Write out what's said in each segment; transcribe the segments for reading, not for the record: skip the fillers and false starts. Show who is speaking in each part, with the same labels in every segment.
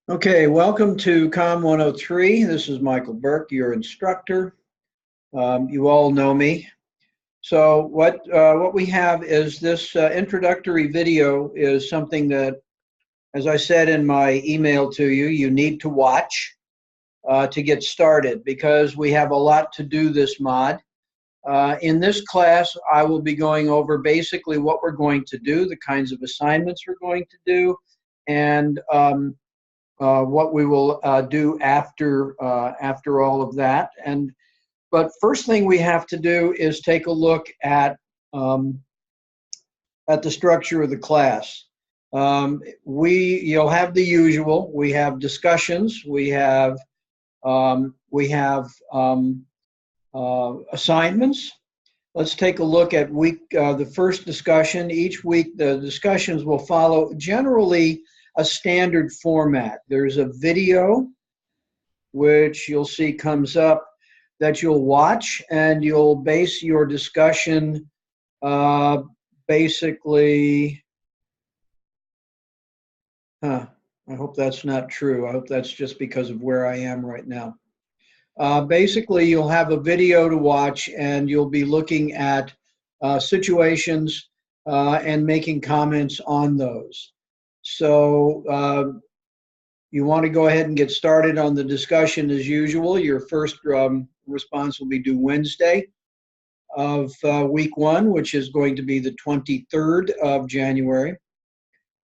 Speaker 1: Okay, welcome to COM 103. This is Michael Burke, your instructor. You all know me. So what we have is this introductory video is something that, as I said in my email to you, you need to watch to get started because we have a lot to do this mod. In this class, I will be going over basically what we're going to do, the kinds of assignments we're going to do, and what we will do after all of that. But first thing we have to do is take a look at the structure of the class. You'll have the usual. We have discussions. We have assignments. Let's take a look at the first discussion. Each week, the discussions will follow generally a standard format. There's a video, which you'll see comes up, that you'll watch, and you'll base your discussion basically, I hope that's not true. I hope that's just because of where I am right now. Basically, you'll have a video to watch, and you'll be looking at situations and making comments on those. So you want to go ahead and get started on the discussion as usual. Your first response will be due Wednesday of week 1, which is going to be the 23rd of January.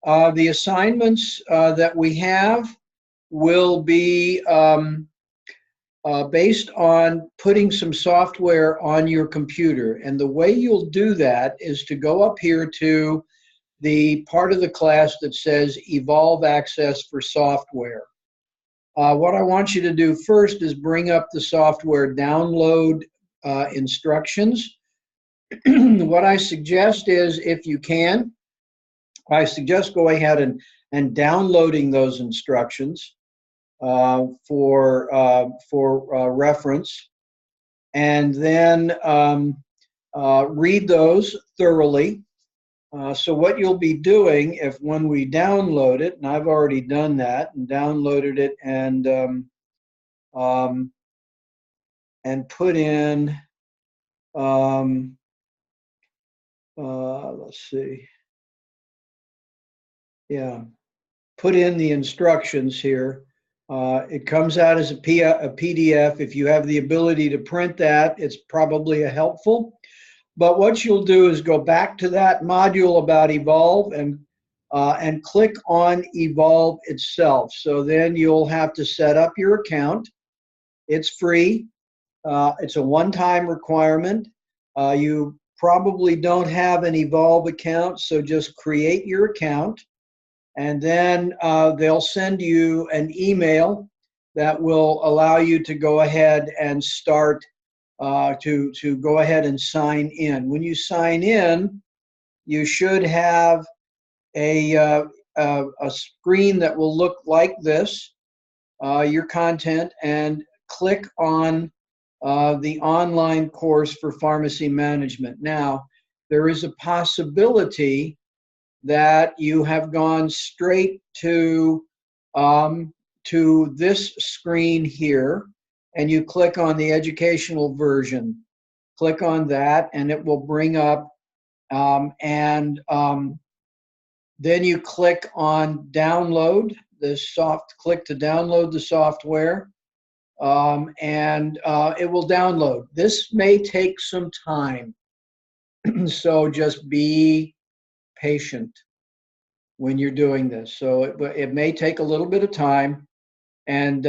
Speaker 1: The assignments that we have will be based on putting some software on your computer. And the way you'll do that is to go up here to the part of the class that says Evolve Access for Software. What I want you to do first is bring up the software download instructions. What I suggest is, if you can, I suggest go ahead and downloading those instructions for reference, and then read those thoroughly. So what you'll be doing, when we download it, and I've already done that and downloaded it and put in, let's see, yeah, put in the instructions here. It comes out as a PDF. If you have the ability to print that, it's probably helpful. But what you'll do is go back to that module about Evolve and click on Evolve itself. So then you'll have to set up your account. It's free. It's a one-time requirement. You probably don't have an Evolve account, so just create your account. And then they'll send you an email that will allow you to go ahead and start to go ahead and sign in. When you sign in, you should have a screen that will look like this, your content, and click on the online course for pharmacy management. Now, there is a possibility that you have gone straight to this screen here, and you click on the educational version. Click on that, and it will bring up, then you click on download click to download the software, and it will download. This may take some time, so just be patient when you're doing this. So it may take a little bit of time. And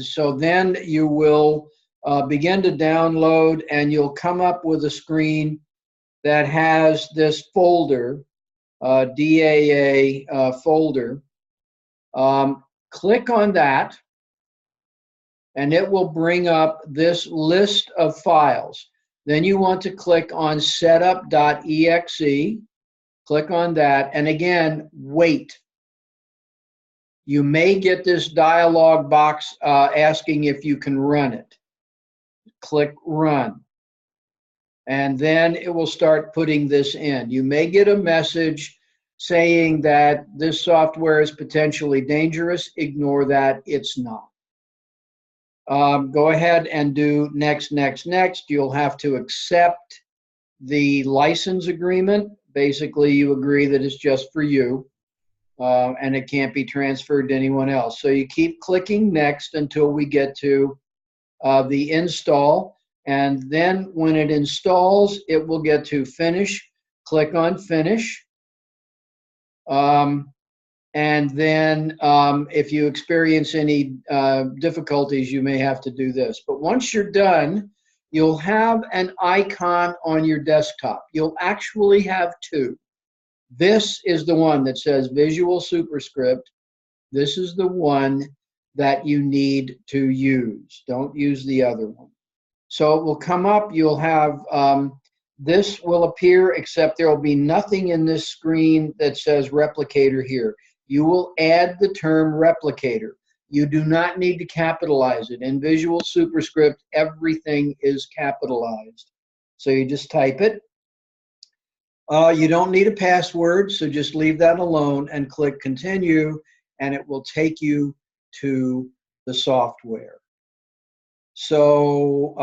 Speaker 1: so then you will begin to download, and you'll come up with a screen that has this folder, DAA folder. Click on that, and it will bring up this list of files. Then you want to click on setup.exe. Click on that, and again, wait. You may get this dialog box asking if you can run it. Click Run. And then it will start putting this in. You may get a message saying that this software is potentially dangerous. Ignore that, it's not. Go ahead and do next, next, next. You'll have to accept the license agreement. Basically, you agree that it's just for you and it can't be transferred to anyone else. So you keep clicking next until we get to the install. And then when it installs, it will get to finish. Click on finish. And then if you experience any difficulties, you may have to do this. But once you're done, you'll have an icon on your desktop. You'll actually have two. This is the one that says Visual Superscript. This is the one that you need to use. Don't use the other one. So it will come up. You'll have this will appear, except there will be nothing in this screen that says replicator here. You will add the term replicator. You do not need to capitalize it. In Visual Superscript, everything is capitalized. So you just type it. You don't need a password, so just leave that alone and click continue, and it will take you to the software. So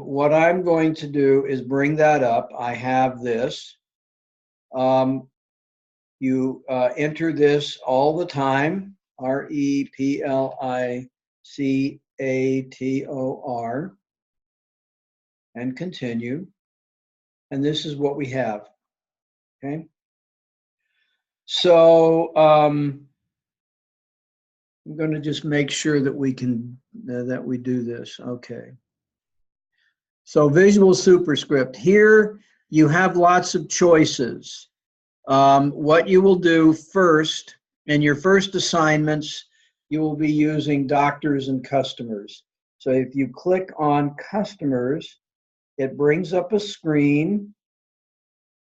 Speaker 1: what I'm going to do is bring that up. I have this. You enter this all the time, REPLICATOR, and continue. And this is what we have. Okay. So I'm going to just make sure that we can that we do this. Okay. So Visual Superscript. Here you have lots of choices. What you will do first, in your first assignments, you will be using doctors and customers. So if you click on customers, it brings up a screen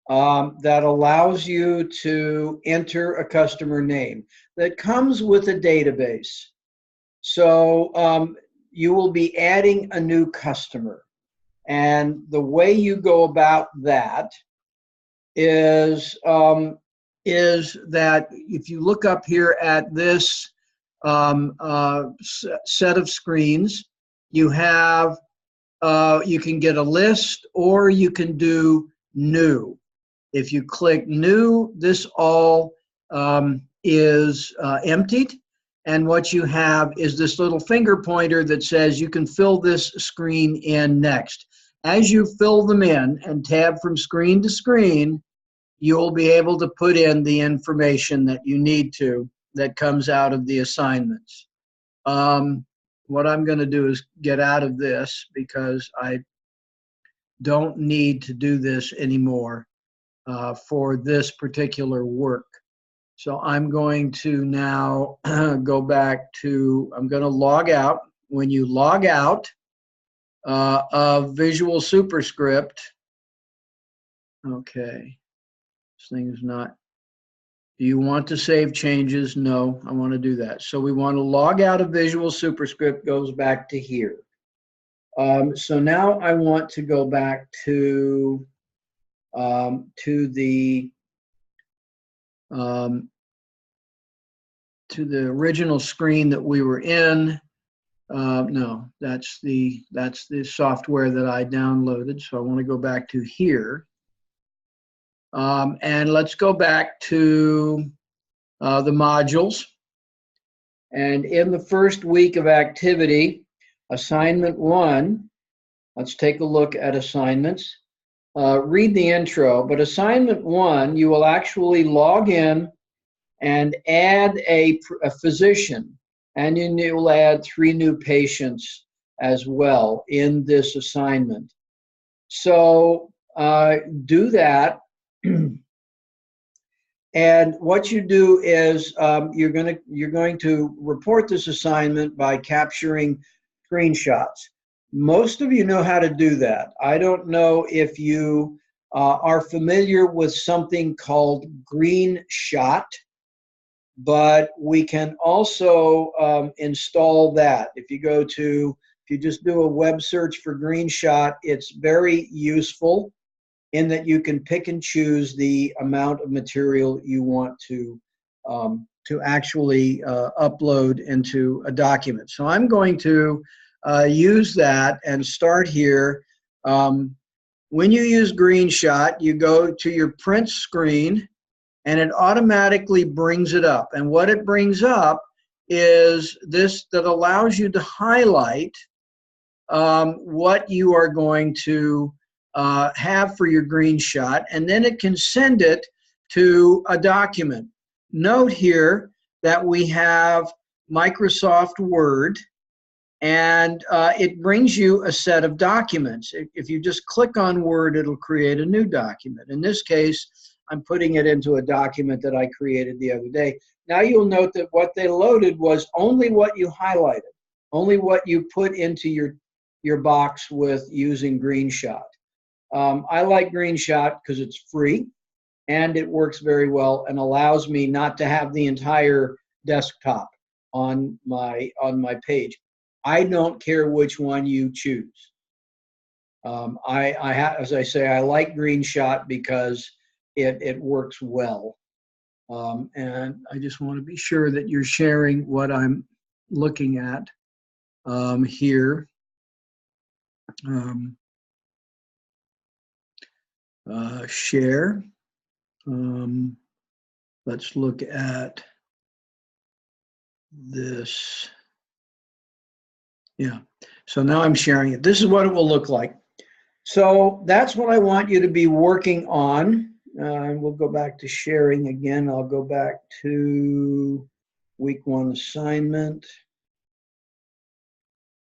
Speaker 1: that allows you to enter a customer name that comes with a database. So you will be adding a new customer. And the way you go about that is that if you look up here at this set of screens, you have you can get a list or you can do new. If you click new, this all is emptied, and what you have is this little finger pointer that says you can fill this screen in next. As you fill them in and tab from screen to screen, you'll be able to put in the information that you need to that comes out of the assignments. What I'm going to do is get out of this because I don't need to do this anymore for this particular work. So I'm going to now go back to, I'm going to log out. When you log out of Visual Superscript, okay, this thing is not, do you want to save changes? No, I want to do that. So we want to log out of Visual Superscript, goes back to here. So now I want to go back to the original screen that we were in. No, that's the software that I downloaded. So I want to go back to here. And let's go back to the modules. And in the first week of activity, assignment 1, let's take a look at assignments. Read the intro, but assignment 1, you will actually log in and add a physician, and you will add 3 new patients as well in this assignment. So do that. And what you do is you're going to report this assignment by capturing screenshots. Most of you know how to do that. I don't know if you are familiar with something called GreenShot, but we can also install that. If you just do a web search for GreenShot, it's very useful. in that you can pick and choose the amount of material you want to actually upload into a document. So I'm going to use that and start here. When you use GreenShot, you go to your print screen and it automatically brings it up. And what it brings up is this that allows you to highlight what you are going to have for your GreenShot, and then it can send it to a document. Note here that we have Microsoft Word, and it brings you a set of documents. If you just click on Word, it'll create a new document. In this case, I'm putting it into a document that I created the other day. Now you'll note that what they loaded was only what you highlighted, only what you put into your box with using GreenShot. I like GreenShot because it's free and it works very well and allows me not to have the entire desktop on my page. I don't care which one you choose. As I say, I like GreenShot because it works well. And I just want to be sure that you're sharing what I'm looking at here. Share. Let's look at this. Yeah, so now I'm sharing it. This is what it will look like. So that's what I want you to be working on. And we'll go back to sharing again. I'll go back to week 1 assignment.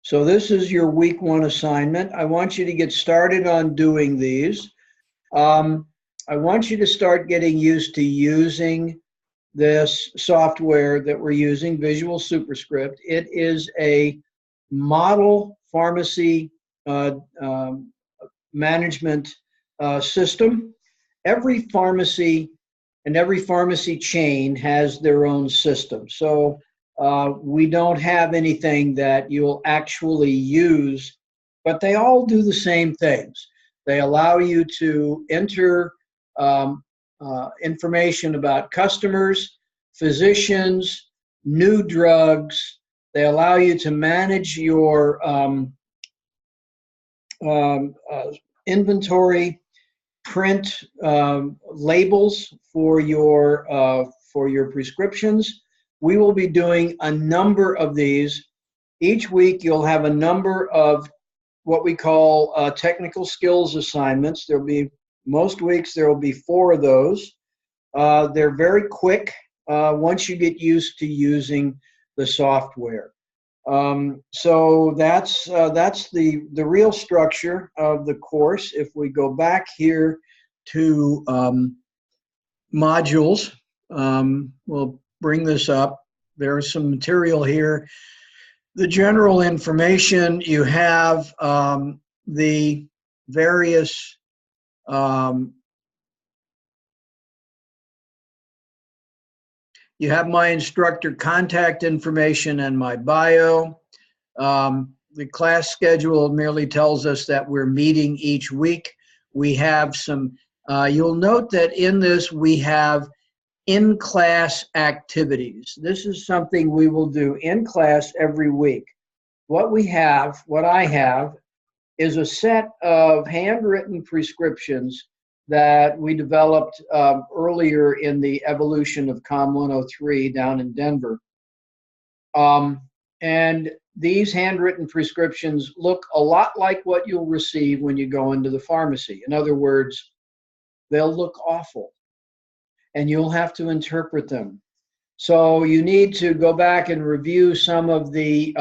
Speaker 1: So this is your week 1 assignment. I want you to get started on doing these. I want you to start getting used to using this software that we're using, Visual Superscript. It is a model pharmacy management system. Every pharmacy and every pharmacy chain has their own system. So we don't have anything that you'll actually use, but they all do the same things. They allow you to enter information about customers, physicians, new drugs. They allow you to manage your inventory, print labels for your prescriptions. We will be doing a number of these. Each week you'll have a number of what we call technical skills assignments. There'll be, most weeks there will be 4 of those. They're very quick once you get used to using the software. So that's the real structure of the course. If we go back here to modules, we'll bring this up. There's some material here. The general information, you have the various you have my instructor contact information and my bio. The class schedule merely tells us that we're meeting each week. We have some, you'll note that in this we have in-class activities. This is something we will do in class every week. What I have, is a set of handwritten prescriptions that we developed earlier in the evolution of COM 103 down in Denver. And these handwritten prescriptions look a lot like what you'll receive when you go into the pharmacy. In other words, they'll look awful, and you'll have to interpret them. So you need to go back and review some of the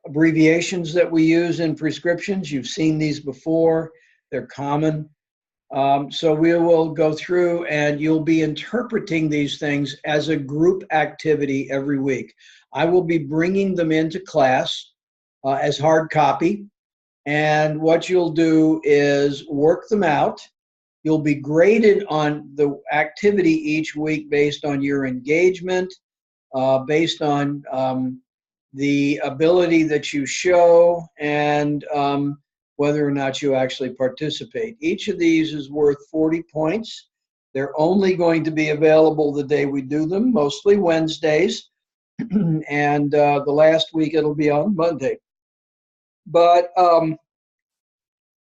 Speaker 1: abbreviations that we use in prescriptions. You've seen these before. They're common. So we will go through and you'll be interpreting these things as a group activity every week. I will be bringing them into class as hard copy. And what you'll do is work them out. You'll be graded on the activity each week based on your engagement, based on the ability that you show, and whether or not you actually participate. Each of these is worth 40 points. They're only going to be available the day we do them, mostly Wednesdays. And the last week it'll be on Monday. But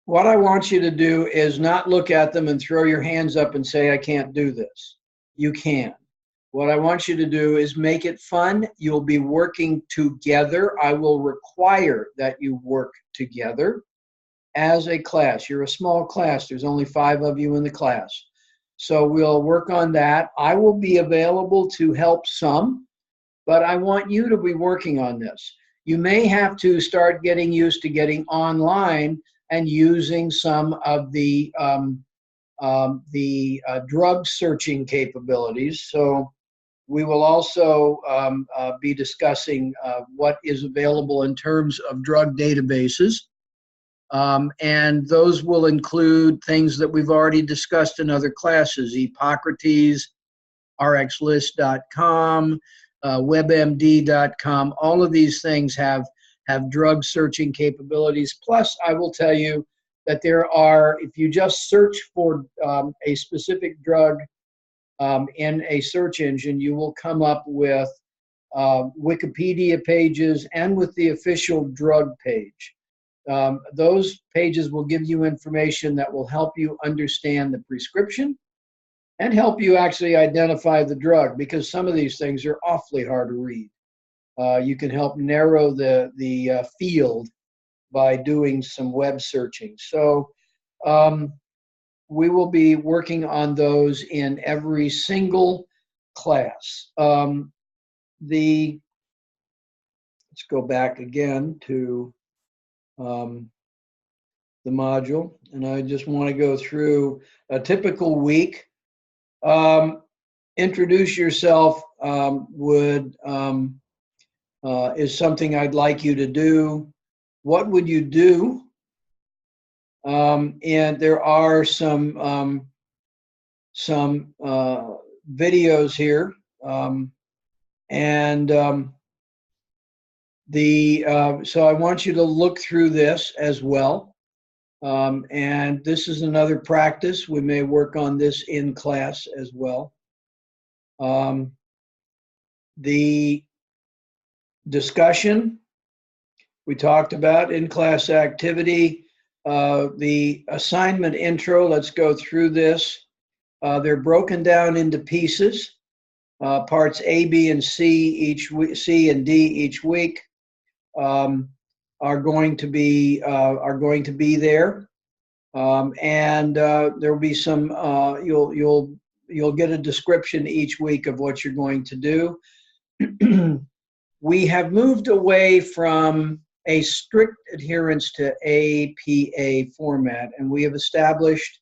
Speaker 1: what I want you to do is not look at them and throw your hands up and say, I can't do this. You can. What I want you to do is make it fun. You'll be working together. I will require that you work together as a class. You're a small class. There's only 5 of you in the class. So we'll work on that. I will be available to help some, but I want you to be working on this. You may have to start getting used to getting online and using some of the drug searching capabilities. So we will also be discussing what is available in terms of drug databases. And those will include things that we've already discussed in other classes: Hippocrates, rxlist.com, webmd.com. All of these things have drug searching capabilities. Plus, I will tell you that there are, if you just search for a specific drug in a search engine, you will come up with Wikipedia pages and with the official drug page. Those pages will give you information that will help you understand the prescription and help you actually identify the drug, because some of these things are awfully hard to read. You can help narrow the field by doing some web searching. So we will be working on those in every single class. Let's go back again to the module, and I just want to go through a typical week. Introduce yourself is something I'd like you to do. What would you do? And there are some videos here, so I want you to look through this as well. And this is another practice. We may work on this in class as well. The discussion we talked about, in-class activity. The assignment intro, let's go through this. They're broken down into pieces, parts A, B, and C C and D each week are going to be there, and there will be some. You'll get a description each week of what you're going to do. We have moved away from a strict adherence to APA format, and we have established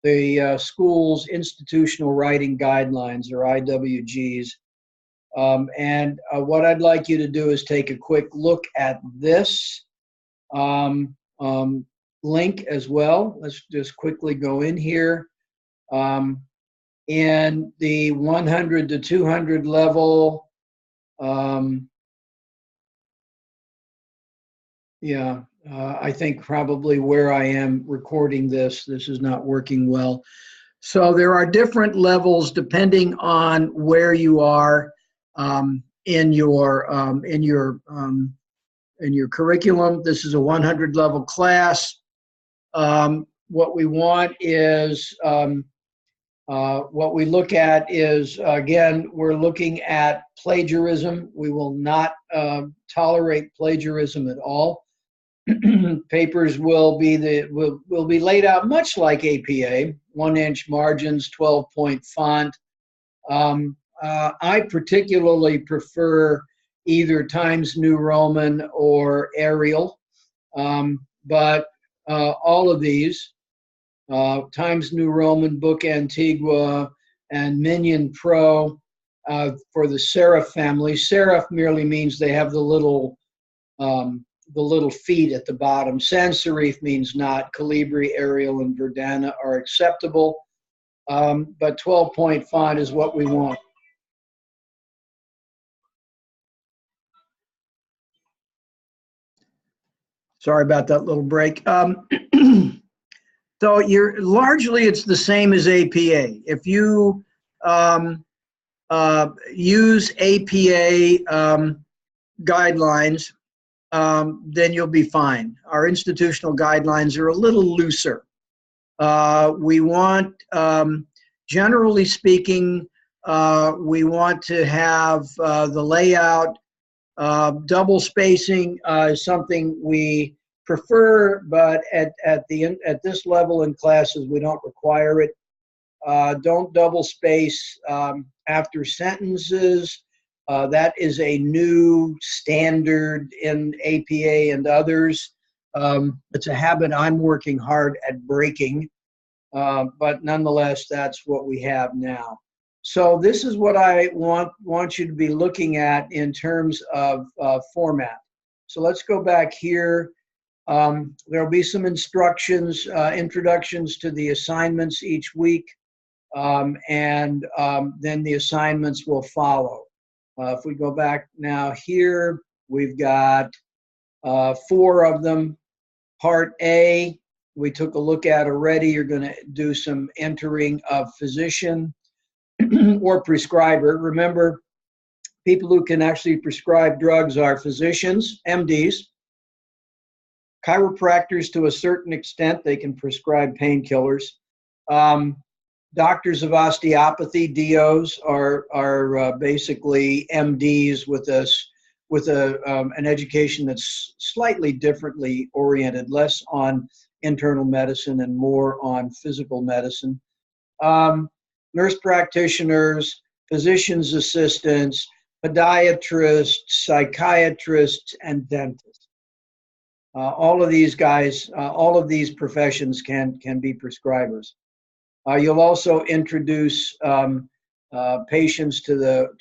Speaker 1: the school's institutional writing guidelines, or IWGs. And what I'd like you to do is take a quick look at this link as well. Let's just quickly go in here. In the 100 to 200 level, I think probably where I am recording this is not working well. So there are different levels depending on where you are in your curriculum. This is a 100 level class. What we want is what we look at is, again, we're looking at plagiarism. We will not tolerate plagiarism at all. Papers will be laid out much like APA, 1-inch margins, 12-point font. I particularly prefer either Times New Roman or Arial, but all of these, Times New Roman, Book Antigua, and Minion Pro for the serif family. Serif merely means they have the little feet at the bottom. Sans serif means not. Calibri, Arial, and Verdana are acceptable, but 12-point font is what we want. Sorry about that little break. So largely it's the same as APA. If you use APA guidelines, then you'll be fine. Our institutional guidelines are a little looser. We want, generally speaking, we want to have the layout. Double spacing is something we prefer, but at this level in classes, we don't require it. Don't double space after sentences. That is a new standard in APA and others. It's a habit I'm working hard at breaking, but nonetheless, that's what we have now. So this is what I want you to be looking at in terms of format. So let's go back here. There'll be some instructions, introductions to the assignments each week, and then the assignments will follow. If we go back now here, we've got 4 of them. Part A, we took a look at already. You're going to do some entering of physician or prescriber. Remember, people who can actually prescribe drugs are physicians, MDs, chiropractors to a certain extent. They can prescribe painkillers. Doctors of osteopathy, DOs, are basically MDs with an education that's slightly differently oriented, less on internal medicine and more on physical medicine. Nurse practitioners, physician's assistants, podiatrists, psychiatrists, and dentists. All of these guys, all of these professions can be prescribers. You'll also introduce patients to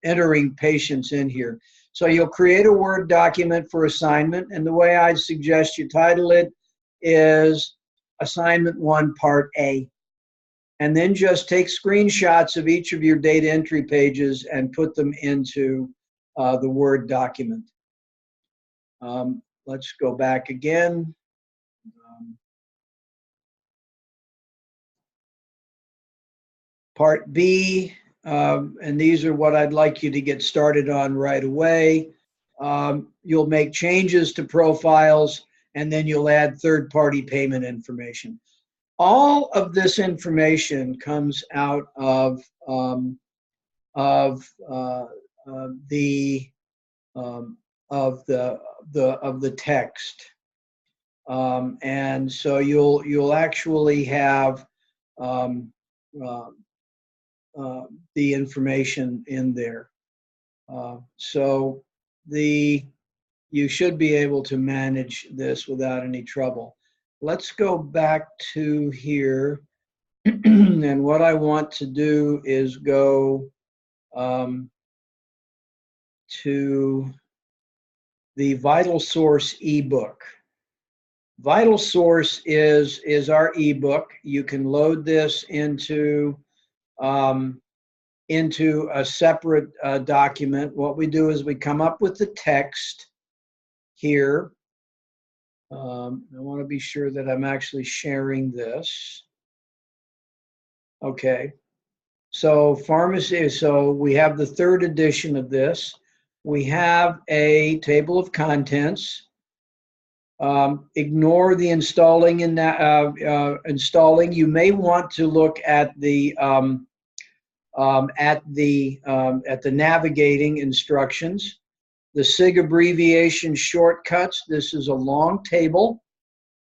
Speaker 1: entering patients in here. So you'll create a Word document for assignment, and the way I'd suggest you title it is Assignment 1, Part A. And then just take screenshots of each of your data entry pages and put them into the Word document. Let's go back again. Part B, and these are what I'd like you to get started on right away. You'll make changes to profiles, and then you'll add third-party payment information. All of this information comes out of the text, and so you'll actually have the information in there. So you should be able to manage this without any trouble. Let's go back to here. And what I want to do is go to the Vital Source ebook. Vital Source is our ebook. You can load this into a separate document. What we do is we come up with the text here. I want to be sure that I'm actually sharing this. Okay. So pharmacy, so we have the 3rd edition of this. We have a table of contents. Ignore the installing in that installing. You may want to look at the navigating instructions. The SIG abbreviation shortcuts. This is a long table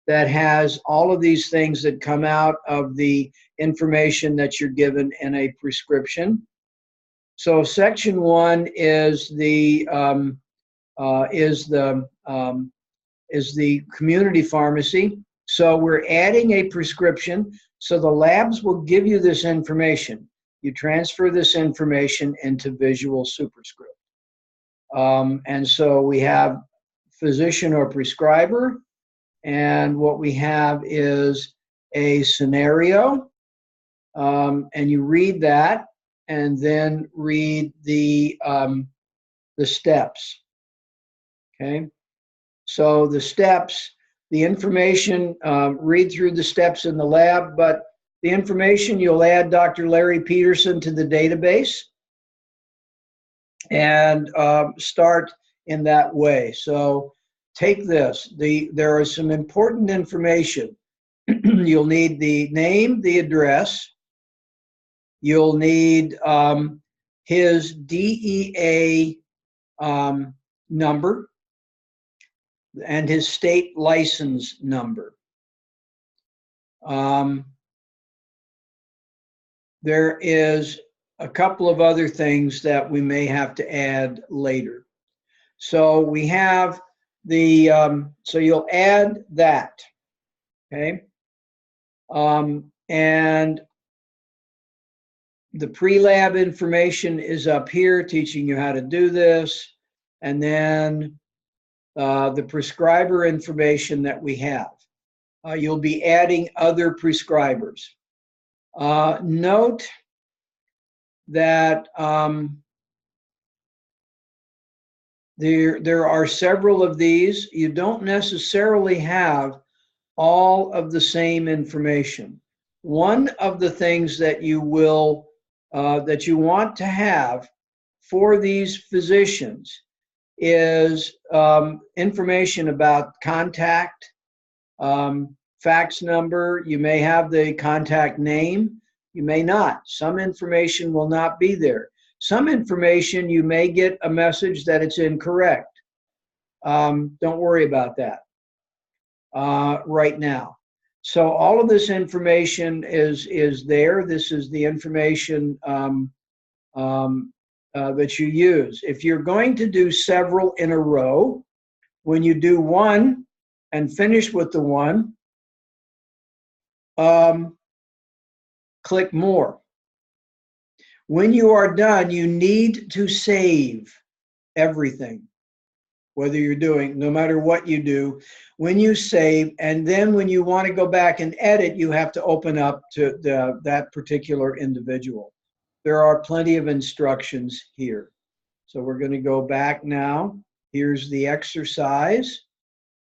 Speaker 1: that has all of these things that come out of the information that you're given in a prescription. So section 1 is the community pharmacy. So we're adding a prescription. So the labs will give you this information. You transfer this information into Visual Superscript. And so we have physician or prescriber, and what we have is a scenario, and you read that, and then read the steps. Okay. So the steps, the information, read through the steps in the lab, but the information, you'll add Dr. Larry Peterson to the database and start in that way. So take this. There is some important information. You'll need the name, the address. You'll need his DEA number and his state license number. There is a couple of other things that we may have to add later. So we have the, so you'll add that, okay? And the pre-lab information is up here, teaching you how to do this. And then the prescriber information that we have. You'll be adding other prescribers. Note that there are several of these. You don't necessarily have all of the same information. One of the things that you will that you want to have for these physicians is information about contact, fax number. You may have the contact name, you may not. Some information will not be there. Some information you may get a message that it's incorrect. Don't worry about that right now. So all of this information is there. This is the information that you use. If you're going to do several in a row, when you do one and finish with the one, click more. When you are done, you need to save everything, whether you're doing, no matter what you do, when you save, and then when you want to go back and edit, you have to open up to that particular individual. There are plenty of instructions here. So we're going to go back now. Here's the exercise.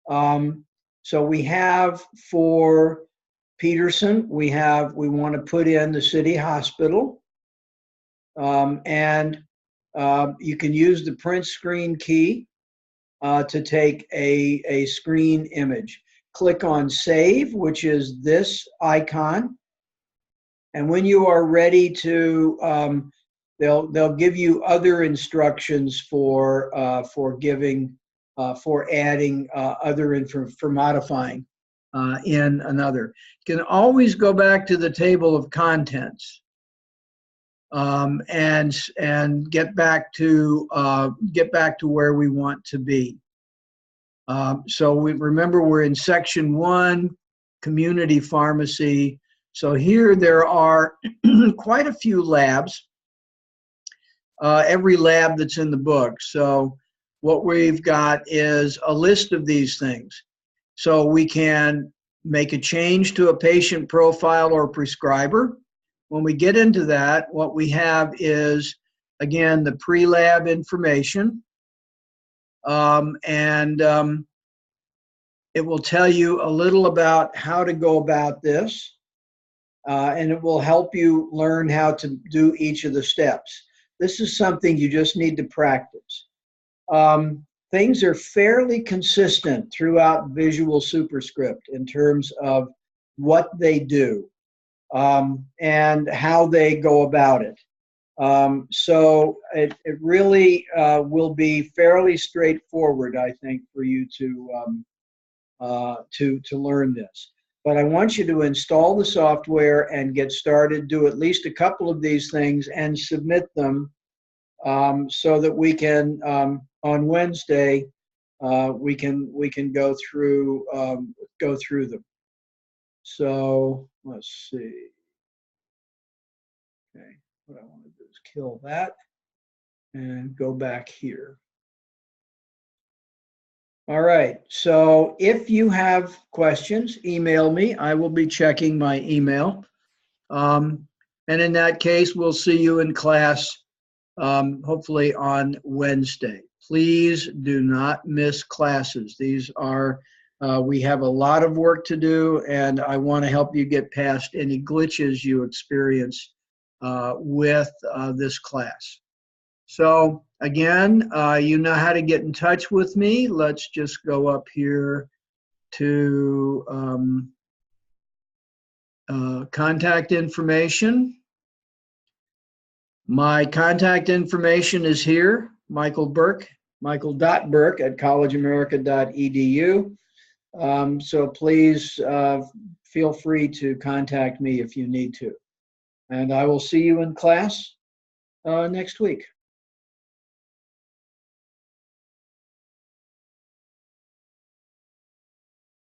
Speaker 1: So we have for Peterson, we want to put in the city hospital. And you can use the print screen key to take a screen image. Click on Save, which is this icon. And when you are ready to, they'll give you other instructions for giving, for adding other info, for modifying in another. You can always go back to the table of contents and get back to where we want to be. So we remember we're in section 1, community pharmacy. So here there are quite a few labs, every lab that's in the book. So what we've got is a list of these things. So we can make a change to a patient profile or prescriber. When we get into that, what we have is, again, the pre-lab information. It will tell you a little about how to go about this. And it will help you learn how to do each of the steps. This is something you just need to practice. Things are fairly consistent throughout Visual Superscript in terms of what they do and how they go about it. So it really will be fairly straightforward, I think, for you to learn this. But I want you to install the software and get started, do at least a couple of these things and submit them so that we can, on Wednesday, we can go through them. So let's see. Okay, what I want to do is kill that and go back here. All right, so if you have questions, email me. I will be checking my email. And in that case, we'll see you in class, hopefully on Wednesday. Please do not miss classes. These are, we have a lot of work to do, and I want to help you get past any glitches you experience with this class. So again, you know how to get in touch with me. Let's just go up here to contact information. My contact information is here, Michael Burke, michael.burke at collegeamerica.edu. So please feel free to contact me if you need to. And I will see you in class next week.